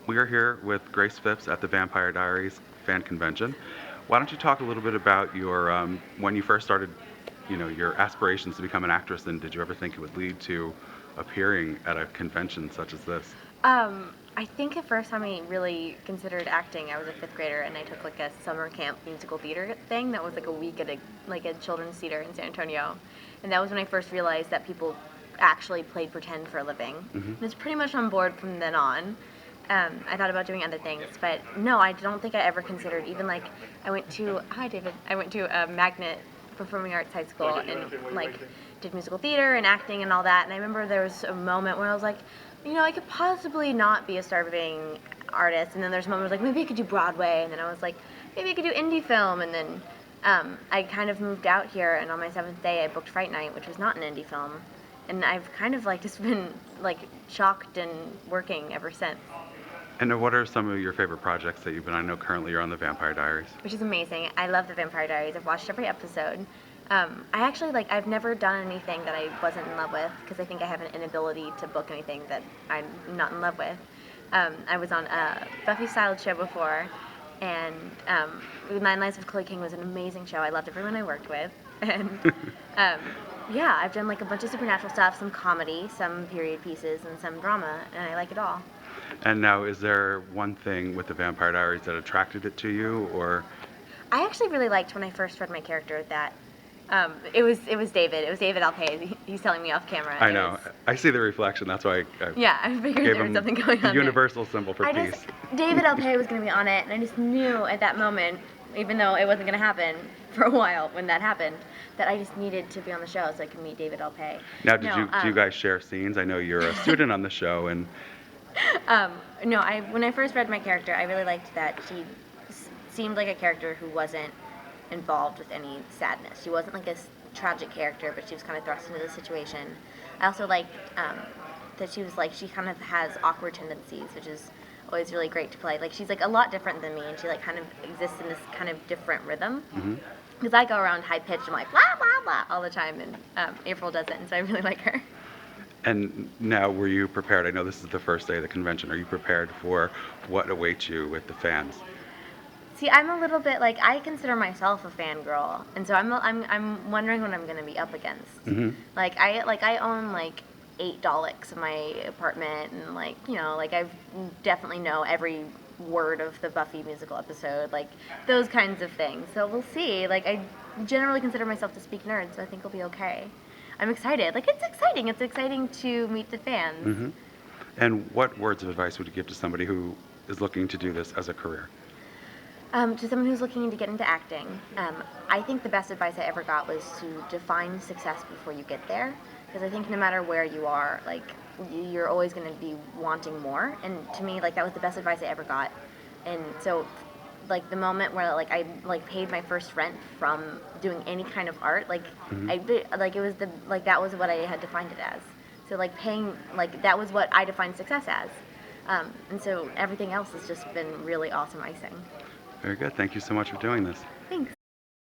We are here with Grace Phipps at the Vampire Diaries fan convention. Why don't you talk a little bit about your when you first started, your aspirations to become an actress, and did you ever think it would lead to appearing at a convention such as this? I think the first time I really considered acting, I was a fifth grader, and I took like a summer camp musical theater thing that was like a week at a children's theater in San Antonio, and that was when I first realized that people actually played pretend for a living. Hmm. And it's pretty much on board from then on. I thought about doing other things, but no, I don't think I ever considered even like I went to hi David, I went to a Magnet Performing Arts High School and like did musical theater and acting and all that. And I remember there was a moment where I was like, I could possibly not be a starving artist. And then there's a moment where I was like, maybe I could do Broadway. And then I was like, maybe I could do indie film. And then I kind of moved out here, and on my seventh day, I booked Fright Night, which was not an indie film. And I've kind of like just been like shocked and working ever since. And what are some of your favorite projects that you've been? I know currently you're on the Vampire Diaries. Which is amazing. I love the Vampire Diaries. I've watched every episode. I actually I've never done anything that I wasn't in love with, because I think I have an inability to book anything that I'm not in love with. I was on a Buffy-styled show before, and Nine Lives of Chloe King was an amazing show. I loved everyone I worked with. And yeah, I've done like a bunch of supernatural stuff, some comedy, some period pieces, and some drama, and I like it all. And now, is there one thing with the Vampire Diaries that attracted it to you, or? I actually really liked when I first read my character that it was David. It was David Alpay. He's telling me off camera. I know. I see the reflection. That's why I yeah, I figured gave there was him something going the on universal symbol for there. peace. David Alpay was going to be on it, and I just knew at that moment, even though it wasn't going to happen for a while when that happened, that I just needed to be on the show so I could meet David Alpay. Now, do you guys share scenes? I know you're a student on the show, and no, when I first read my character, I really liked that she seemed like a character who wasn't involved with any sadness. She wasn't like a tragic character, but she was kind of thrust into the situation. I also liked that she was like, she kind of has awkward tendencies, which is always really great to play. Like, she's like a lot different than me, and she like kind of exists in this kind of different rhythm. Because I go around high pitched and like blah blah blah all the time, and April doesn't, and so I really like her. And now, were you prepared? I know this is the first day of the convention. Are you prepared for what awaits you with the fans? See, I'm a little bit like, I consider myself a fangirl, and so I'm wondering what I'm going to be up against. Like I own like 8 Daleks in my apartment, and I definitely know every word of the Buffy musical episode, like those kinds of things. So we'll see. Like, I generally consider myself to speak nerd, so I think it'll be okay. I'm excited. Like, it's exciting. It's exciting to meet the fans. And what words of advice would you give to somebody who is looking to do this as a career? To someone who's looking to get into acting, I think the best advice I ever got was to define success before you get there. Because I think no matter where you are, like, you're always going to be wanting more. And to me, like, that was the best advice I ever got. And so, like, the moment where like I like paid my first rent from doing any kind of art, like it was that was what I had defined it as. So like paying, like, that was what I defined success as. And so everything else has just been really awesome icing. Very good. Thank you so much for doing this. Thanks.